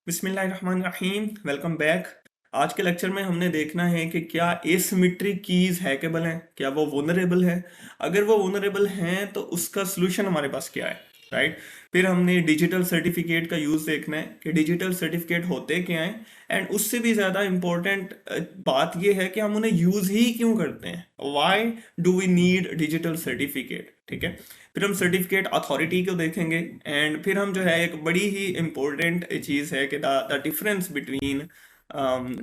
बिस्मिल्लाहिर्रहमानिर्रहीम। Welcome back. आज के लेक्चर में हमने देखना है कि क्या एसिमेट्रिक कीज हैकेबल हैं, क्या वो वुनरेबल है। अगर वो वुनरेबल हैं तो उसका सलूशन हमारे पास क्या है, राइट। फिर हमने डिजिटल सर्टिफिकेट का यूज़ देखना है कि डिजिटल सर्टिफिकेट होते क्या हैं। एंड उससे भी ज़्यादा इम्पोर्टेंट बात ये है कि हम उन्हें यूज़ ही क्यों करते हैं। Why do we need digital certificate, ठीक है। फिर हम सर्टिफिकेट अथॉरिटी को देखेंगे। एंड फिर हम जो है एक बड़ी ही इम्पोर्टेंट चीज़ है कि the difference between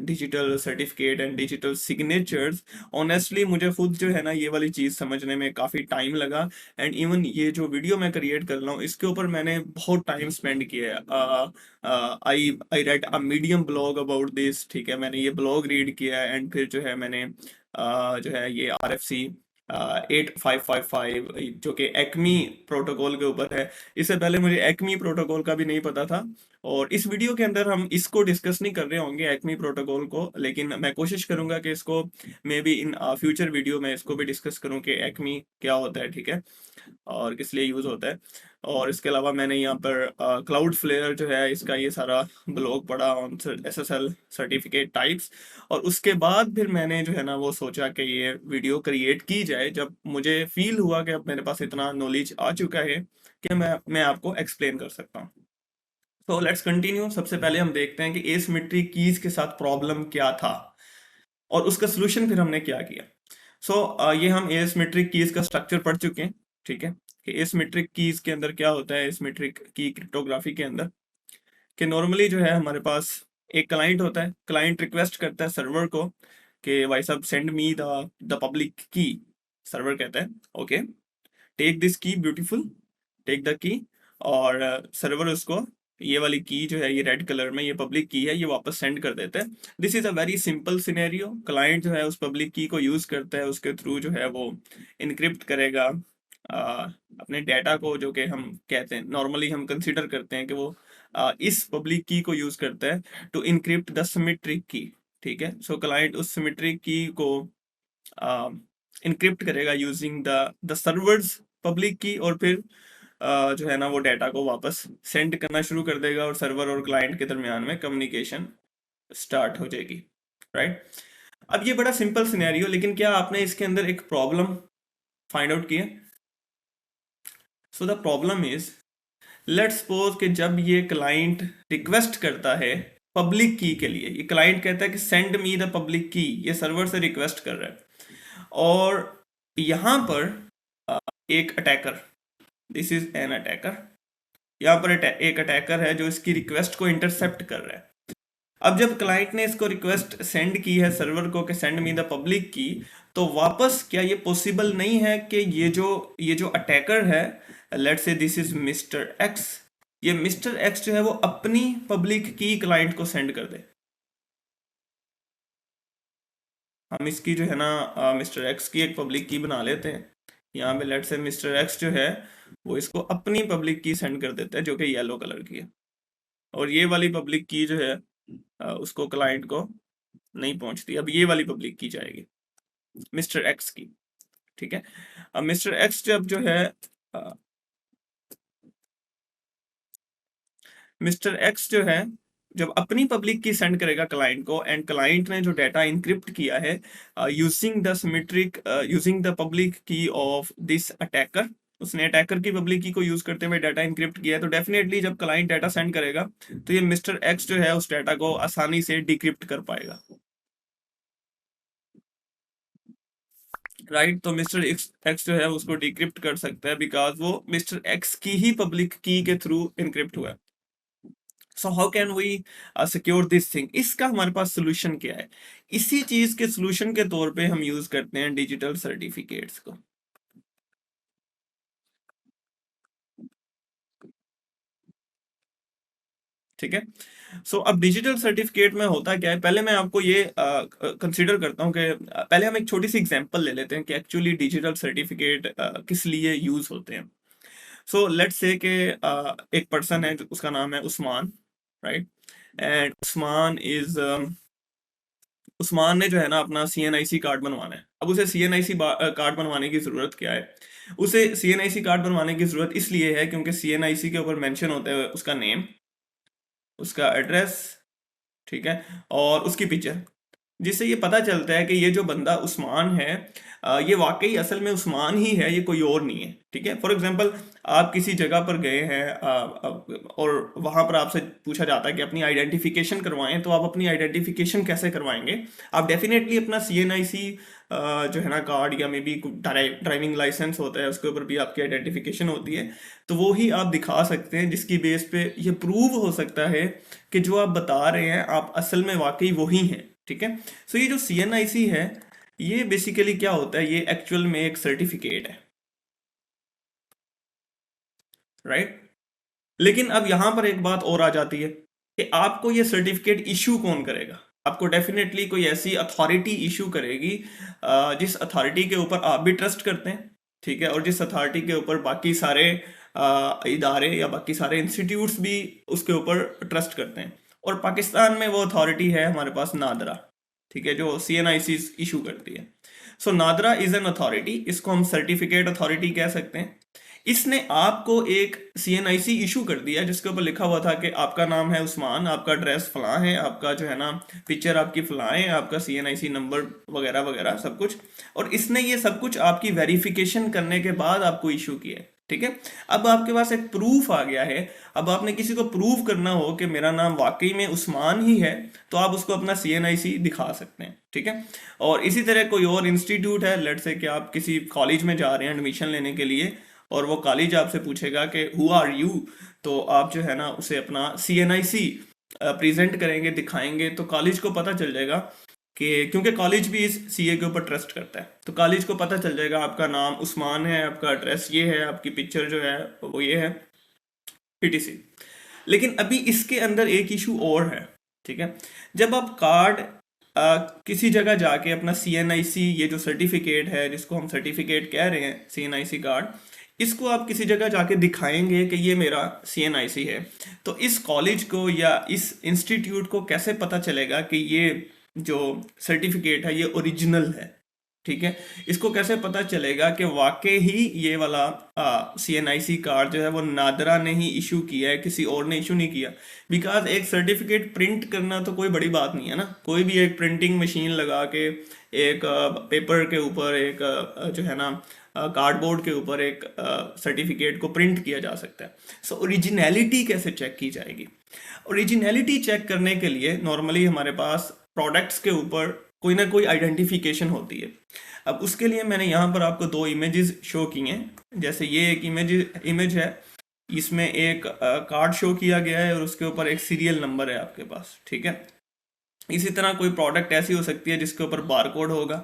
digital certificate and digital signatures. Honestly मुझे खुद जो है ना ये वाली चीज़ समझने में काफ़ी टाइम लगा। एंड इवन ये जो वीडियो मैं क्रिएट कर रहा हूँ इसके ऊपर मैंने बहुत टाइम स्पेंड किया है। I read a medium blog about this, ठीक है। मैंने ये ब्लॉग रीड किया है एंड फिर जो है मैंने जो है ये RFC 8555 जो कि एक्मी प्रोटोकॉल के ऊपर है। इससे पहले मुझे एक्मी प्रोटोकॉल का भी नहीं पता था। और इस वीडियो के अंदर हम इसको डिस्कस नहीं कर रहे होंगे एक्मी प्रोटोकॉल को, लेकिन मैं कोशिश करूंगा कि इसको may be in future video में इसको भी डिस्कस करूं कि एक्मी क्या होता है, ठीक है, और किस लिए यूज़ होता है। और इसके अलावा मैंने यहाँ पर क्लाउड फ्लेयर जो है इसका ये सारा ब्लॉग पढ़ा ऑन SSL सर्टिफिकेट टाइप्स। और उसके बाद फिर मैंने जो है ना वो सोचा कि ये वीडियो क्रिएट की जाए जब मुझे फील हुआ कि अब मेरे पास इतना नॉलेज आ चुका है कि मैं आपको एक्सप्लेन कर सकता हूँ। तो लेट्स कंटिन्यू। सबसे पहले हम देखते हैं कि एसिमेट्रिक कीज के साथ प्रॉब्लम क्या था और उसका सोल्यूशन फिर हमने क्या किया। ये हम एसिमेट्रिक कीज का स्ट्रक्चर पढ़ चुके हैं, ठीक है। कि एसिमेट्रिक कीज के अंदर क्या होता है, एसिमेट्रिक की क्रिप्टोग्राफी के अंदर, कि नॉर्मली जो है हमारे पास एक क्लाइंट होता है। क्लाइंट रिक्वेस्ट करता है सर्वर को कि भाई साहब सेंड मी द पब्लिक की। सर्वर कहता है ओके, टेक दिस की ब्यूटीफुल, टेक द की। और सर्वर उसको ये वाली की जो है ये रेड कलर में ये पब्लिक की है ये वापस सेंड कर देते हैं। This is a very simple scenario. Client जो है उस पब्लिक की को यूज करता है, उसके थ्रू जो है वो इनक्रिप्ट करेगा अपने डेटा को, जो कि हम कहते हैं नॉर्मली हम कंसिडर करते हैं कि वो इस पब्लिक की को यूज करता है टू इनक्रिप्ट द सिमेट्रिक की, ठीक है। सो क्लाइंट उस सिमेट्रिक की को इनक्रिप्ट करेगा यूजिंग द सर्वर्स पब्लिक की, और फिर जो है ना वो डेटा को वापस सेंड करना शुरू कर देगा और सर्वर और क्लाइंट के दरमियान में कम्युनिकेशन स्टार्ट हो जाएगी, राइट। अब ये बड़ा सिंपल सिनेरियो, लेकिन क्या आपने इसके अंदर एक प्रॉब्लम फाइंड आउट किया। So the problem is, let's suppose कि जब ये क्लाइंट रिक्वेस्ट करता है पब्लिक की के लिए, ये क्लाइंट कहता है कि सेंड मी द पब्लिक की, ये सर्वर से रिक्वेस्ट कर रहा है। और यहां पर एक attacker, this is an attacker, यहाँ पर एक अटैकर है जो इसकी रिक्वेस्ट को इंटरसेप्ट कर रहा है। अब जब क्लाइंट ने इसको रिक्वेस्ट सेंड की है सर्वर को कि सेंड मी द पब्लिक की, तो वापस क्या ये पॉसिबल नहीं है कि ये जो अटैकर है, let's say this is mister x, ये मिस्टर एक्स जो है वो अपनी पब्लिक की क्लाइंट को सेंड कर दे। हम इसकी जो है ना मिस्टर एक्स की एक पब्लिक की बना लेते हैं। यहाँ पे लेट्स से मिस्टर एक्स जो है वो इसको अपनी पब्लिक की सेंड कर देता है जो कि येलो कलर की है। और ये वाली पब्लिक की जो है उसको क्लाइंट को नहीं पहुंचती। अब ये वाली पब्लिक की जाएगी मिस्टर एक्स की, ठीक है। अब मिस्टर एक्स जब जो है मिस्टर एक्स जो है जब अपनी पब्लिक की सेंड करेगा क्लाइंट को, एंड क्लाइंट ने जो डाटा इनक्रिप्ट किया है using the symmetric using the public की ऑफ दिस अटैकर, उसने अटैकर की पब्लिक की को यूज करते हुए डाटा इनक्रिप्ट किया है, तो डेफिनेटली जब क्लाइंट डाटा सेंड करेगा तो ये मिस्टर एक्स जो है उस डाटा को आसानी से डिक्रिप्ट कर पाएगा, राइट। तो मिस्टर एक्स जो है उसको डिक्रिप्ट कर सकता है बिकॉज वो मिस्टर एक्स की ही पब्लिक की के थ्रू इनक्रिप्ट हुआ है। So how can we secure this thing, इसका हमारे पास सोल्यूशन क्या है। इसी चीज के सोल्यूशन के तौर पे हम यूज करते हैं डिजिटल सर्टिफिकेट्स को, ठीक है। अब डिजिटल सर्टिफिकेट में होता क्या है, पहले मैं आपको ये कंसीडर करता हूँ कि पहले हम एक छोटी सी एग्जांपल ले लेते हैं कि एक्चुअली डिजिटल सर्टिफिकेट किस लिए यूज होते हैं। लेट्स से कि एक पर्सन है उसका नाम है उस्मान, राइट। एंड उस्मान ने जो है ना अपना CNIC कार्ड बनवाना है। अब उसे CNIC कार्ड बनवाने की जरूरत क्या है, उसे CNIC कार्ड बनवाने की जरूरत इसलिए है क्योंकि CNIC के ऊपर मेंशन होता है उसका नेम, उसका एड्रेस, ठीक है, और उसकी पिक्चर, जिससे ये पता चलता है कि ये जो बंदा उस्मान है, ये वाकई असल में उस्मान ही है, ये कोई और नहीं है। ठीक है, फॉर एग्जांपल आप किसी जगह पर गए हैं और वहां पर आपसे पूछा जाता है कि अपनी आइडेंटिफिकेशन करवाएं, तो आप अपनी आइडेंटिफिकेशन कैसे करवाएंगे? आप डेफिनेटली अपना CNIC जो है ना कार्ड, या मे बी ड्राइविंग लाइसेंस होता है, उसके ऊपर भी आपकी आइडेंटिफिकेशन होती है, तो वो ही आप दिखा सकते हैं, जिसकी बेस पे ये प्रूव हो सकता है कि जो आप बता रहे हैं आप असल में वाकई वही हैं। ठीक है, सो ये जो CNIC है, ये बेसिकली क्या होता है, ये एक्चुअल में एक सर्टिफिकेट है, राइट। लेकिन अब यहां पर एक बात और आ जाती है कि आपको ये सर्टिफिकेट इशू कौन करेगा? आपको डेफिनेटली कोई ऐसी अथॉरिटी इशू करेगी जिस अथॉरिटी के ऊपर आप भी ट्रस्ट करते हैं, ठीक है, और जिस अथॉरिटी के ऊपर बाकी सारे इदारे या बाकी सारे इंस्टीट्यूट्स भी उसके ऊपर ट्रस्ट करते हैं। और पाकिस्तान में वो अथॉरिटी है हमारे पास नादरा, ठीक है, जो CNIC इशू करती है। सो नादरा इज एन अथॉरिटी, इसको हम सर्टिफिकेट अथॉरिटी कह सकते हैं। इसने आपको एक CNIC इशू कर दिया जिसके ऊपर लिखा हुआ था कि आपका नाम है उस्मान, आपका एड्रेस फलां है, आपका जो है ना पिक्चर आपकी फलां है, आपका CNIC नंबर वगैरह वगैरह सब कुछ, और इसने ये सब कुछ आपकी वेरिफिकेशन करने के बाद आपको इशू किया है। ठीक है, अब आपके पास एक प्रूफ आ गया है। अब आपने किसी को प्रूव करना हो कि मेरा नाम वाकई में उस्मान ही है, तो आप उसको अपना CNIC दिखा सकते हैं। ठीक है, और इसी तरह कोई और इंस्टीट्यूट है, लेट्स से कि आप किसी कॉलेज में जा रहे हैं एडमिशन लेने के लिए, और वो कॉलेज आपसे पूछेगा कि हु आर यू, तो आप जो है ना उसे अपना CNIC प्रेजेंट करेंगे, दिखाएंगे, तो कॉलेज को पता चल जाएगा कि, क्योंकि कॉलेज भी इस CA के ऊपर ट्रस्ट करता है, तो कॉलेज को पता चल जाएगा आपका नाम उस्मान है, आपका एड्रेस ये है, आपकी पिक्चर जो है वो ये है, PTC। लेकिन अभी इसके अंदर एक इशू और है। ठीक है, जब आप कार्ड किसी जगह जाके अपना CNIC, ये जो सर्टिफिकेट है जिसको हम सर्टिफिकेट कह रहे हैं, CNIC कार्ड, इसको आप किसी जगह जाके दिखाएंगे कि ये मेरा CNIC है, तो इस कॉलेज को या इस इंस्टीट्यूट को कैसे पता चलेगा कि ये जो सर्टिफिकेट है ये ओरिजिनल है? ठीक है, इसको कैसे पता चलेगा कि वाकई ही ये वाला CNIC कार्ड जो है वो नादरा ने ही इशू किया है, किसी और ने इशू नहीं किया? बिकॉज एक सर्टिफिकेट प्रिंट करना तो कोई बड़ी बात नहीं है ना, कोई भी एक प्रिंटिंग मशीन लगा के एक पेपर के ऊपर एक जो है ना कार्डबोर्ड के ऊपर एक सर्टिफिकेट को प्रिंट किया जा सकता है। सो ओरिजिनलिटी कैसे चेक की जाएगी? ओरिजिनलिटी चेक करने के लिए नॉर्मली हमारे पास प्रोडक्ट्स के ऊपर कोई ना कोई आइडेंटिफिकेशन होती है। अब उसके लिए मैंने यहाँ पर आपको दो इमेजेस शो की हैं। जैसे ये एक इमेज है, इसमें एक कार्ड शो किया गया है और उसके ऊपर एक सीरियल नंबर है आपके पास। ठीक है, इसी तरह कोई प्रोडक्ट ऐसी हो सकती है जिसके ऊपर बार कोड होगा,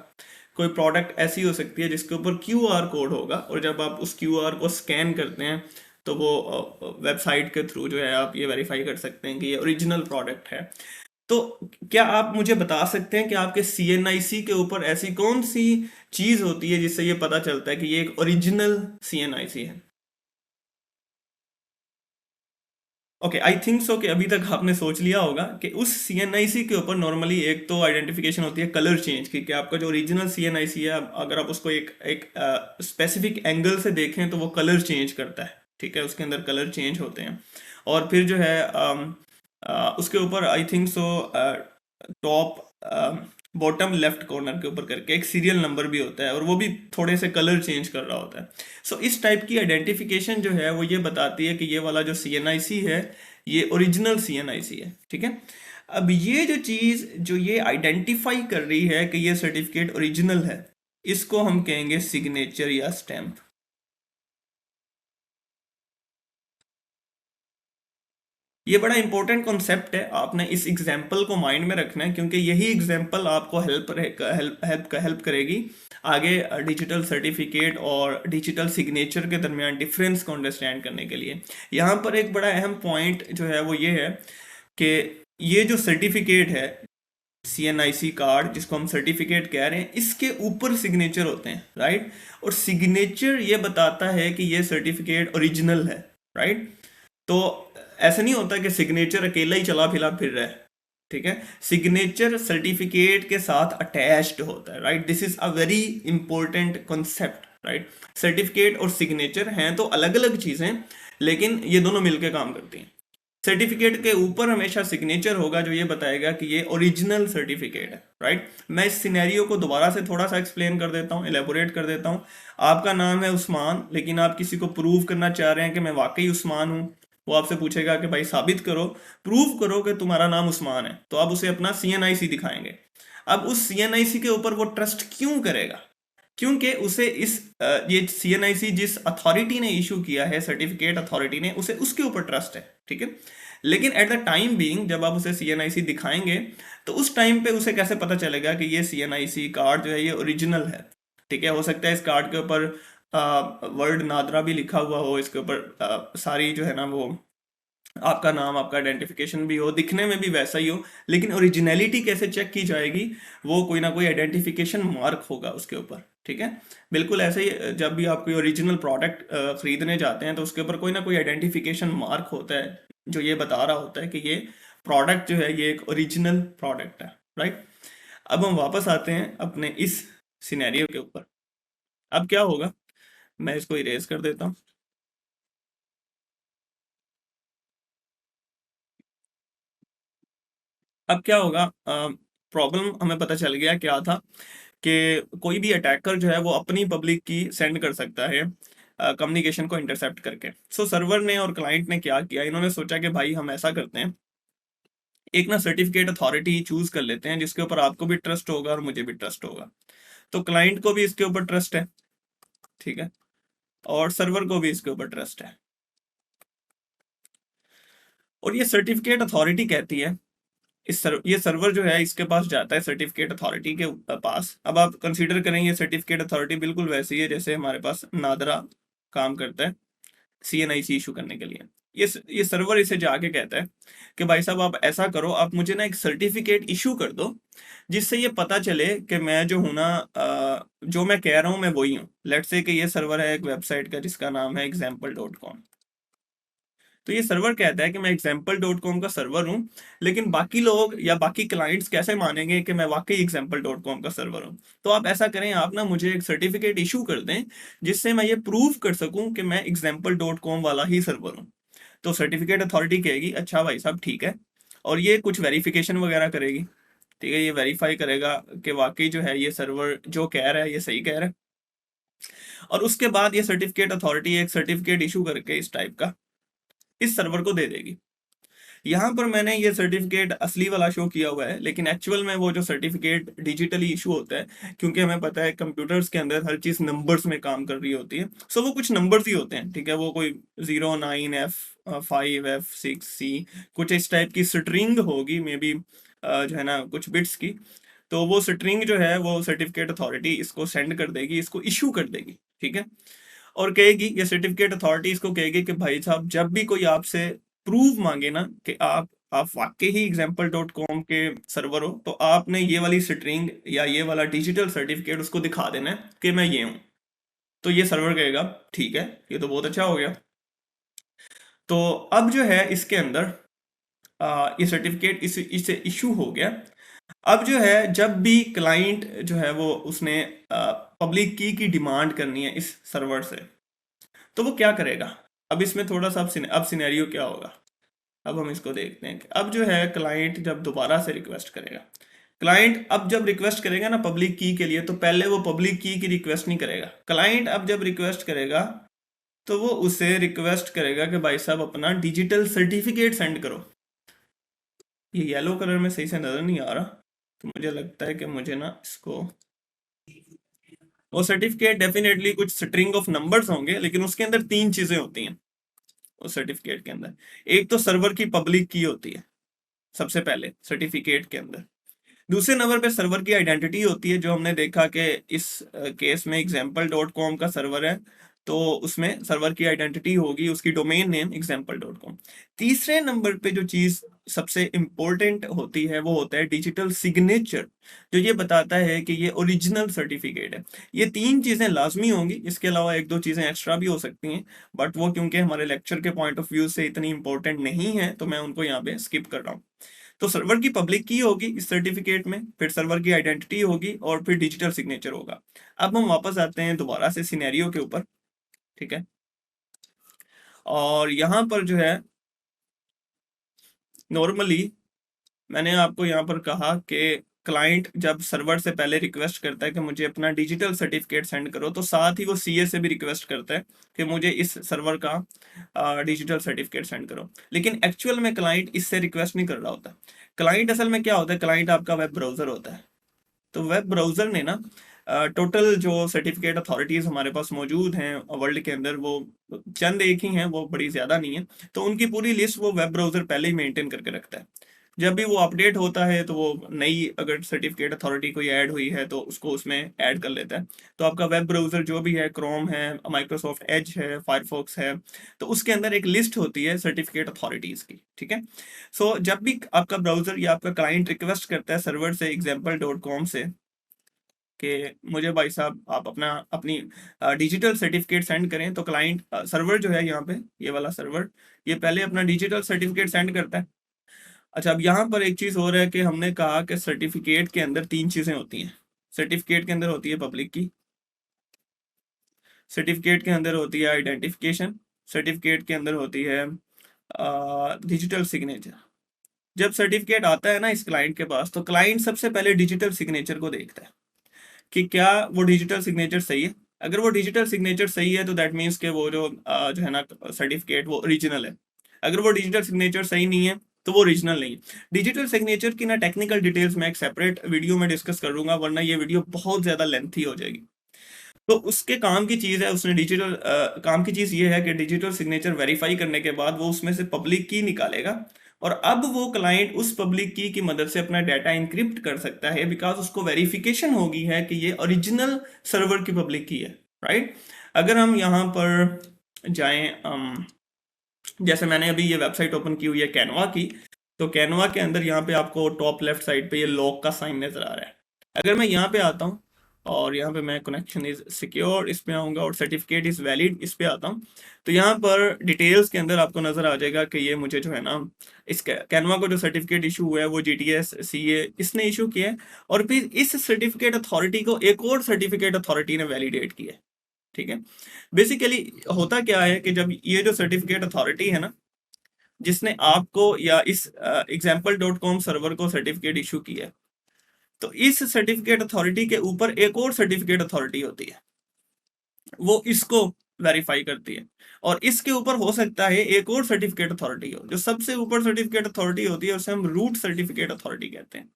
कोई प्रोडक्ट ऐसी हो सकती है जिसके ऊपर QR कोड होगा, और जब आप उस QR को स्कैन करते हैं तो वो वेबसाइट के थ्रू जो है आप ये वेरीफाई कर सकते हैं कि ये ओरिजिनल प्रोडक्ट है। तो क्या आप मुझे बता सकते हैं कि आपके CNIC के ऊपर ऐसी कौन सी चीज होती है जिससे ये पता चलता है कि ये एक ओरिजिनल CNIC है? ओके, आई थिंक सो कि अभी तक आपने सोच लिया होगा कि उस CNIC के ऊपर नॉर्मली एक तो आइडेंटिफिकेशन होती है कलर चेंज की, कि आपका जो ओरिजिनल CNIC है, अगर आप उसको एक एक स्पेसिफिक एंगल से देखें तो वो कलर चेंज करता है। ठीक है, उसके अंदर कलर चेंज होते हैं। और फिर जो है उसके ऊपर I think so top bottom left corner के ऊपर करके एक सीरियल नंबर भी होता है, और वो भी थोड़े से कलर चेंज कर रहा होता है। सो इस टाइप की आइडेंटिफिकेशन जो है वो ये बताती है कि ये वाला जो CNIC है ये ओरिजिनल CNIC है। ठीक है, अब ये जो चीज जो ये आइडेंटिफाई कर रही है कि ये सर्टिफिकेट ओरिजिनल है, इसको हम कहेंगे सिग्नेचर या स्टैंप। ये बड़ा इंपॉर्टेंट कॉन्सेप्ट है, आपने इस एग्जाम्पल को माइंड में रखना है, क्योंकि यही एग्जाम्पल आपको हेल्प करेगी आगे डिजिटल सर्टिफिकेट और डिजिटल सिग्नेचर के दरमियान डिफरेंस को अंडरस्टैंड करने के लिए। यहाँ पर एक बड़ा अहम पॉइंट जो है वो ये है कि ये जो सर्टिफिकेट है CNIC कार्ड, जिसको हम सर्टिफिकेट कह रहे हैं, इसके ऊपर सिग्नेचर होते हैं, राइट। और सिग्नेचर ये बताता है कि ये सर्टिफिकेट ओरिजिनल है, राइट। तो ऐसा नहीं होता कि सिग्नेचर अकेला ही चला फिला फिर रहा है। ठीक है, सिग्नेचर सर्टिफिकेट के साथ अटैच्ड होता है, right. This is a very important concept, right. Certificate और सिग्नेचर हैं तो अलग अलग चीजें, लेकिन ये दोनों मिलकर काम करती हैं। सर्टिफिकेट के ऊपर हमेशा सिग्नेचर होगा जो ये बताएगा कि ये ओरिजिनल सर्टिफिकेट है, राइट। मैं इस सिनेरियो को दोबारा से थोड़ा सा एक्सप्लेन कर देता हूँ, एलेबोरेट कर देता हूँ। आपका नाम है उस्मान, लेकिन आप किसी को प्रूव करना चाह रहे हैं कि मैं वाकई उस्मान हूँ। वो आपसे पूछेगा कि भाई साबित करो, प्रूव करो कि तुम्हारा नाम उस्मान है, तो आप उसे अपना सीएनआईसी दिखाएंगे। अब उस सीएनआईसी के ऊपर वो ट्रस्ट क्यों करेगा? क्योंकि उसे ये सीएनआईसी जिस अथॉरिटी ने इशू किया है, सर्टिफिकेट अथॉरिटी ने, उसे उसके ऊपर ट्रस्ट है, ठीक है। लेकिन एट द टाइम बीइंग जब आप उसे सीएनआईसी दिखाएंगे, तो उस टाइम पे उसे कैसे पता चलेगा कि ये सीएनआईसी कार्ड जो है ये ओरिजिनल है? ठीक है, हो सकता है इस कार्ड के ऊपर वर्ड नादरा भी लिखा हुआ हो, इसके ऊपर सारी जो है ना वो आपका नाम, आपका आइडेंटिफिकेशन भी हो, दिखने में भी वैसा ही हो, लेकिन ओरिजिनलिटी कैसे चेक की जाएगी? वो कोई ना कोई आइडेंटिफिकेशन मार्क होगा उसके ऊपर, ठीक है। बिल्कुल ऐसे ही जब भी आप कोई ओरिजिनल प्रोडक्ट खरीदने जाते हैं तो उसके ऊपर कोई ना कोई आइडेंटिफिकेशन मार्क होता है जो ये बता रहा होता है कि ये प्रोडक्ट जो है ये एक ओरिजिनल प्रोडक्ट है, राइट। अब हम वापस आते हैं अपने इस सिनेरियो के ऊपर। अब क्या होगा, मैं इसको इरेज कर देता हूँ। अब क्या होगा, प्रॉब्लम हमें पता चल गया क्या था, कि कोई भी अटैकर जो है वो अपनी पब्लिक की सेंड कर सकता है कम्युनिकेशन को इंटरसेप्ट करके। सो सर्वर ने और क्लाइंट ने क्या किया, इन्होंने सोचा कि भाई हम ऐसा करते हैं, एक ना सर्टिफिकेट अथॉरिटी चूज कर लेते हैं जिसके ऊपर आपको भी ट्रस्ट होगा और मुझे भी ट्रस्ट होगा। तो क्लाइंट को भी इसके ऊपर ट्रस्ट है, ठीक है, और सर्वर को भी इसके ऊपर ट्रस्ट है। और ये सर्टिफिकेट अथॉरिटी कहती है, ये सर्वर जो है इसके पास जाता है सर्टिफिकेट अथॉरिटी के पास। अब आप कंसीडर करें ये सर्टिफिकेट अथॉरिटी बिल्कुल वैसी है जैसे हमारे पास नादरा काम करता है सीएनआईसी इशू करने के लिए। ये सर्वर इसे जाके कहता है कि भाई साहब आप ऐसा करो, आप मुझे ना एक सर्टिफिकेट इशू कर दो जिससे ये पता चले कि मैं जो हूँ ना, जो मैं कह रहा हूँ मैं वही हूँ। लेट्स से कि ये सर्वर है एक वेबसाइट का जिसका नाम है example.com। तो ये सर्वर कहता है कि मैं example.com का सर्वर हूँ, लेकिन बाकी लोग या बाकी क्लाइंट्स कैसे मानेंगे कि मैं वाकई example.com का सर्वर हूँ? तो आप ऐसा करें, आप ना मुझे एक सर्टिफिकेट इशू कर दें जिससे मैं ये प्रूव कर सकूं कि मैं example.com वाला ही सर्वर हूँ। तो सर्टिफिकेट अथॉरिटी कहेगी अच्छा भाई साहब ठीक है, और ये कुछ वेरिफिकेशन वगैरह करेगी, ठीक है, ये वेरीफाई करेगा कि वाकई जो है ये सर्वर जो कह रहा है ये सही कह रहा है। और उसके बाद ये सर्टिफिकेट अथॉरिटी एक सर्टिफिकेट इशू करके इस टाइप का इस सर्वर को दे देगी। यहाँ पर मैंने ये सर्टिफिकेट असली वाला शो किया हुआ है, लेकिन एक्चुअल में वो जो सर्टिफिकेट डिजिटली इशू होता है, क्योंकि हमें पता है कंप्यूटर्स के अंदर हर चीज नंबर्स में काम कर रही होती है, सो वो कुछ नंबर्स ही होते हैं, ठीक है। वो कोई 09F5F6C कुछ इस टाइप की स्ट्रिंग होगी, मे बी जो है ना कुछ बिट्स की। तो वो स्ट्रिंग जो है वो सर्टिफिकेट अथॉरिटी इसको सेंड कर देगी, इसको इशू कर देगी, ठीक है। और कहेगी, ये सर्टिफिकेट अथॉरिटी इसको कहेगी कि भाई साहब जब भी कोई आपसे प्रूफ मांगे ना कि आप वाकई ही example.com के सर्वर हो, तो आपने ये वाली स्ट्रिंग या ये वाला डिजिटल सर्टिफिकेट उसको दिखा देना है कि मैं ये हूं। तो ये सर्वर कहेगा ठीक है, ये तो बहुत अच्छा हो गया। तो अब जो है इसके अंदर ये सर्टिफिकेट इसे इशू हो गया। अब जो है जब भी क्लाइंट जो है वो उसने पब्लिक की डिमांड करनी है इस सर्वर से, तो वो क्या करेगा? अब इसमें थोड़ा सा अब सिनेरियो क्या होगा, अब हम इसको देखते हैं कि अब जो है क्लाइंट जब दोबारा से रिक्वेस्ट करेगा, क्लाइंट अब जब रिक्वेस्ट करेगा ना पब्लिक की के लिए, तो पहले वो पब्लिक की रिक्वेस्ट नहीं करेगा। क्लाइंट अब जब रिक्वेस्ट करेगा तो वो उसे रिक्वेस्ट करेगा कि भाई साहब अपना डिजिटल सर्टिफिकेट सेंड करो। ये येलो कलर में सही से नजर नहीं आ रहा, तो मुझे लगता है कि मुझे ना इसको, वो सर्टिफिकेट डेफिनेटली कुछ स्ट्रिंग ऑफ नंबर्स होंगे, लेकिन उसके अंदर तीन चीजें होती हैं उस सर्टिफिकेट के अंदर। एक तो सर्वर की पब्लिक की होती है सबसे पहले सर्टिफिकेट के अंदर। दूसरे नंबर पे सर्वर की आइडेंटिटी होती है, जो हमने देखा कि इस केस में example.com का सर्वर है, तो उसमें सर्वर की आइडेंटिटी होगी उसकी डोमेन नेम example.com। तीसरे नंबर पे जो चीज सबसे इंपॉर्टेंट होती है वो होता है डिजिटल सिग्नेचर, जो ये बताता है कि ये ओरिजिनल सर्टिफिकेट है। ये तीन चीजें लाजमी होंगी, इसके अलावा एक दो चीजें एक्स्ट्रा भी हो सकती हैं, बट वो क्योंकि हमारे लेक्चर के पॉइंट ऑफ व्यू से इतनी इंपॉर्टेंट नहीं है तो मैं उनको यहाँ पे स्किप कर रहा हूँ। तो सर्वर की पब्लिक की होगी इस सर्टिफिकेट में, फिर सर्वर की आइडेंटिटी होगी और फिर डिजिटल सिग्नेचर होगा। अब हम वापस आते हैं दोबारा से सिनेरियो के ऊपर, ठीक है। और यहाँ पर जो है नॉर्मली मैंने आपको यहाँ पर कहा कि क्लाइंट जब सर्वर से पहले रिक्वेस्ट करता है कि मुझे अपना डिजिटल सर्टिफिकेट सेंड करो, तो साथ ही वो सीए से भी रिक्वेस्ट करता है कि मुझे इस सर्वर का डिजिटल सर्टिफिकेट सेंड करो। लेकिन एक्चुअल में क्लाइंट इससे रिक्वेस्ट नहीं कर रहा होता। क्लाइंट असल में क्या होता है, क्लाइंट आपका वेब ब्राउजर होता है। तो वेब ब्राउजर ने ना टोटल जो सर्टिफिकेट अथॉरिटीज हमारे पास मौजूद हैं वर्ल्ड के अंदर, वो चंद एक ही हैं, वो बड़ी ज्यादा नहीं है। तो उनकी पूरी लिस्ट वो वेब ब्राउजर पहले ही मेंटेन करके रखता है। जब भी वो अपडेट होता है तो वो नई अगर सर्टिफिकेट अथॉरिटी कोई ऐड हुई है तो उसको उसमें ऐड कर लेता है। तो आपका वेब ब्राउजर जो भी है, क्रोम है, माइक्रोसॉफ्ट एज है, फायरफॉक्स है, तो उसके अंदर एक लिस्ट होती है सर्टिफिकेट अथॉरिटीज की। ठीक है। सो जब भी आपका ब्राउजर या आपका क्लाइंट रिक्वेस्ट करता है सर्वर से example.com से कि मुझे भाई साहब आप अपना अपनी डिजिटल सर्टिफिकेट सेंड करें, तो क्लाइंट सर्वर जो है यहाँ पे, ये वाला सर्वर, ये पहले अपना डिजिटल सर्टिफिकेट सेंड करता है। अच्छा, अब यहाँ पर एक चीज और है कि हमने कहा कि सर्टिफिकेट के अंदर तीन चीजें होती हैं। सर्टिफिकेट के अंदर होती है पब्लिक की, सर्टिफिकेट के अंदर होती है आइडेंटिफिकेशन, सर्टिफिकेट के अंदर होती है डिजिटल सिग्नेचर। जब सर्टिफिकेट आता है ना इस क्लाइंट के पास, तो क्लाइंट सबसे पहले डिजिटल सिग्नेचर को देखता है कि क्या वो डिजिटल सिग्नेचर सही है। अगर वो डिजिटल सिग्नेचर सही है तो दैट मीन्स कि वो जो है ना सर्टिफिकेट वो ओरिजिनल है। अगर वो डिजिटल सिग्नेचर सही नहीं है तो वो ओरिजिनल नहीं है। डिजिटल सिग्नेचर की ना टेक्निकल डिटेल्स मैं एक सेपरेट वीडियो में डिस्कस करूंगा, वरना ये वीडियो बहुत ज्यादा लेंथी हो जाएगी। तो उसके काम की चीज है, उसने डिजिटल काम की चीज ये है कि डिजिटल सिग्नेचर वेरीफाई करने के बाद वो उसमें से पब्लिक की निकालेगा। और अब वो क्लाइंट उस पब्लिक की मदद से अपना डाटा इंक्रिप्ट कर सकता है, बिकॉज उसको वेरिफिकेशन होगी है कि ये ओरिजिनल सर्वर की पब्लिक की है। राइट। अगर हम यहाँ पर जाएं, जैसे मैंने अभी ये वेबसाइट ओपन की हुई है कैनवा की, तो कैनवा के अंदर यहाँ पे आपको टॉप लेफ्ट साइड पे ये लॉक का साइन नजर आ रहा है। अगर मैं यहाँ पे आता हूँ और यहाँ पे मैं कनेक्शन इज सिक्योर इस पे आऊंगा और सर्टिफिकेट इज वैलिड इस पे आता हूँ, तो यहाँ पर डिटेल्स के अंदर आपको नजर आ जाएगा कि ये मुझे जो है ना इस कैनवा को जो सर्टिफिकेट इशू हुआ है वो जीटीएस सीए इसने इशू किया है। और फिर इस सर्टिफिकेट अथॉरिटी को एक और सर्टिफिकेट अथॉरिटी ने वैलिडेट किया है। ठीक है। बेसिकली होता क्या है कि जब ये जो सर्टिफिकेट अथॉरिटी है ना, जिसने आपको या इस example.com सर्वर को सर्टिफिकेट इशू किया है, तो इस सर्टिफिकेट अथॉरिटी के ऊपर एक और सर्टिफिकेट अथॉरिटी होती है, वो इसको वेरीफाई करती है। और इसके ऊपर हो सकता है एक और सर्टिफिकेट अथॉरिटी हो। जो सबसे ऊपर सर्टिफिकेट अथॉरिटी होती है उसे हम रूट सर्टिफिकेट अथॉरिटी कहते हैं।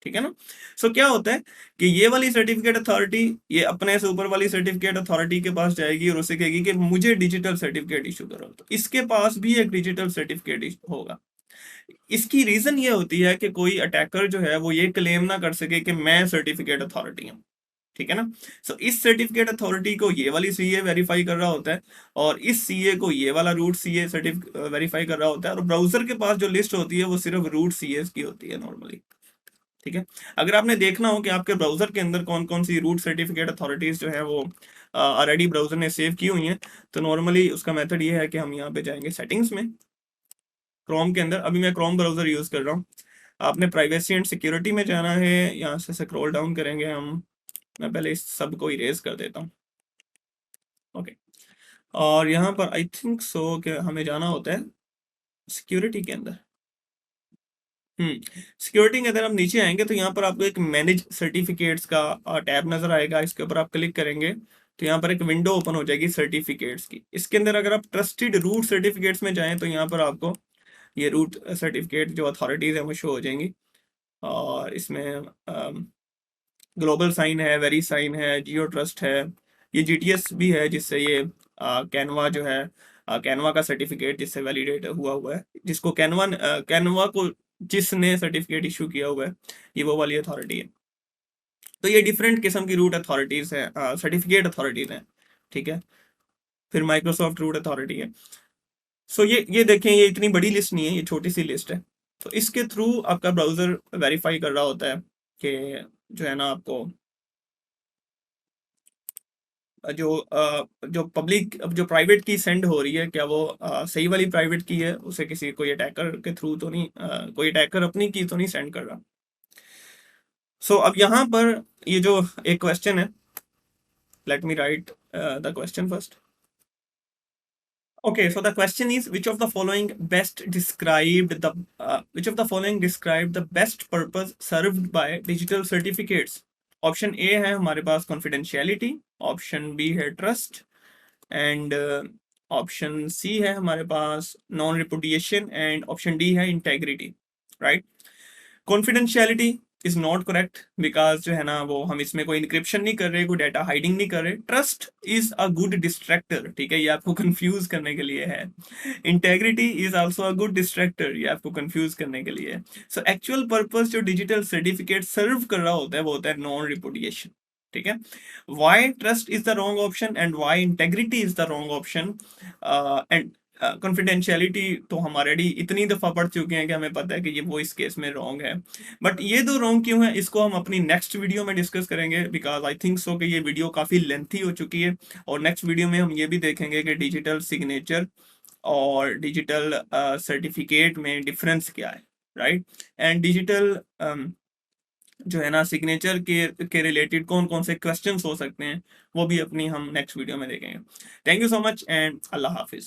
ठीक है ना। सो क्या होता है कि ये वाली सर्टिफिकेट अथॉरिटी ये अपने से ऊपर वाली सर्टिफिकेट अथॉरिटी के पास जाएगी और उसे कहेगी कि मुझे डिजिटल सर्टिफिकेट इशू करो, तो इसके पास भी एक डिजिटल सर्टिफिकेट होगा। इसकी रीजन ये होती है कि कोई अटैकर जो है वो ये क्लेम ना कर सके कि मैं सर्टिफिकेट अथॉरिटी हूँ। ठीक है ना। सो इस सर्टिफिकेट अथॉरिटी को ये वाली सीए वेरीफाई कर रहा होता है, और इस सीए को ये वाला रूट सीए सर्टिफिकेट वेरीफाई कर रहा होता है। और ब्राउजर के पास जो लिस्ट होती है वो सिर्फ रूट सीए की होती है नॉर्मली। ठीक है। अगर आपने देखना हो कि आपके ब्राउजर के अंदर कौन कौन सी रूट सर्टिफिकेट अथॉरिटीज जो है वो ऑलरेडी ब्राउजर ने सेव की हुई हैं, तो नॉर्मली उसका मेथड ये है कि हम यहाँ पे जाएंगे सेटिंग्स में, क्रोम के अंदर। अभी मैं क्रोम ब्राउजर यूज कर रहा हूँ। आपने प्राइवेसी एंड सिक्योरिटी में जाना है, यहाँ से स्क्रॉल डाउन करेंगे हम। मैं पहले इस सब को इरेज कर देता हूँ। ओके। और यहाँ पर आई थिंक सो कि हमें जाना होता है सिक्योरिटी के अंदर। सिक्योरिटी के अंदर हम नीचे आएंगे तो यहाँ पर आपको एक मैनेज सर्टिफिकेट्स का टैब नजर आएगा। इसके ऊपर आप क्लिक करेंगे तो यहाँ पर एक विंडो ओपन हो जाएगी सर्टिफिकेट्स की। इसके अंदर अगर आप ट्रस्टेड रूट सर्टिफिकेट्स में जाएं तो यहाँ पर आपको ये रूट सर्टिफिकेट जो अथॉरिटीज है वो शो हो जाएंगी। और इसमें ग्लोबल साइन है, वेरी साइन है, जियो ट्रस्ट है, ये जीटीएस भी है जिससे ये कैनवा जो है, कैनवा का सर्टिफिकेट जिससे वैलिडेट हुआ हुआ है, जिसको कैनवा को जिसने सर्टिफिकेट इशू किया हुआ है, ये वो वाली अथॉरिटी है। तो ये डिफरेंट किस्म की रूट अथॉरिटीज है, सर्टिफिकेट अथॉरिटीज हैं। ठीक है। फिर माइक्रोसॉफ्ट रूट अथॉरिटी है। सो ये देखें, ये इतनी बड़ी लिस्ट नहीं है, ये छोटी सी लिस्ट है। तो इसके थ्रू आपका ब्राउजर वेरीफाई कर रहा होता है कि जो है ना आपको जो पब्लिक जो प्राइवेट की सेंड हो रही है, क्या वो सही वाली प्राइवेट की है, उसे किसी कोई अटैकर के थ्रू तो नहीं, कोई अटैकर अपनी की तो नहीं सेंड कर रहा। सो अब यहाँ पर ये जो एक क्वेश्चन है, let me right the question first. Okay, so the question is, which of the following describe the best purpose served by digital certificates? Option A है हमारे पास कॉन्फिडेंशियलिटी, ऑप्शन बी है ट्रस्ट, एंड ऑप्शन सी है हमारे पास non रिपुडिएशन, and option D है integrity, right? Confidentiality is not correct, because जो है ना वो हम इसमें कोई इंक्रिप्शन नहीं कर रहे, कोई डाटा हाइडिंग नहीं कर रहे। Trust is a good distractor, ठीक है, ये आपको कंफ्यूज करने के लिए है। Integrity is also a good distractor, ये आपको कंफ्यूज करने के लिए। सो एक्चुअल पर्पस जो डिजिटल सर्टिफिकेट सर्व कर रहा होता है वो होता है नॉन रिपुडिएशन, ठीक है। Why trust is the wrong option and why integrity is the wrong option, and confidentiality तो हम ऑलरेडी इतनी दफा पढ़ चुके हैं कि हमें पता है कि ये वो इस केस में रॉन्ग है। बट ये दो रॉन्ग क्यों है, इसको हम अपनी नेक्स्ट वीडियो में डिस्कस करेंगे, बिकॉज आई थिंक सो कि ये वीडियो काफ़ी लेंथी हो चुकी है। और नेक्स्ट वीडियो में हम ये भी देखेंगे कि डिजिटल सिग्नेचर और डिजिटल सर्टिफिकेट में डिफरेंस क्या है, राइट? एंड डिजिटल जो है ना सिग्नेचर के रिलेटेड कौन कौन से क्वेश्चंस हो सकते हैं, वो भी अपनी हम नेक्स्ट वीडियो में देखेंगे। Thank you so much and Allah Hafiz.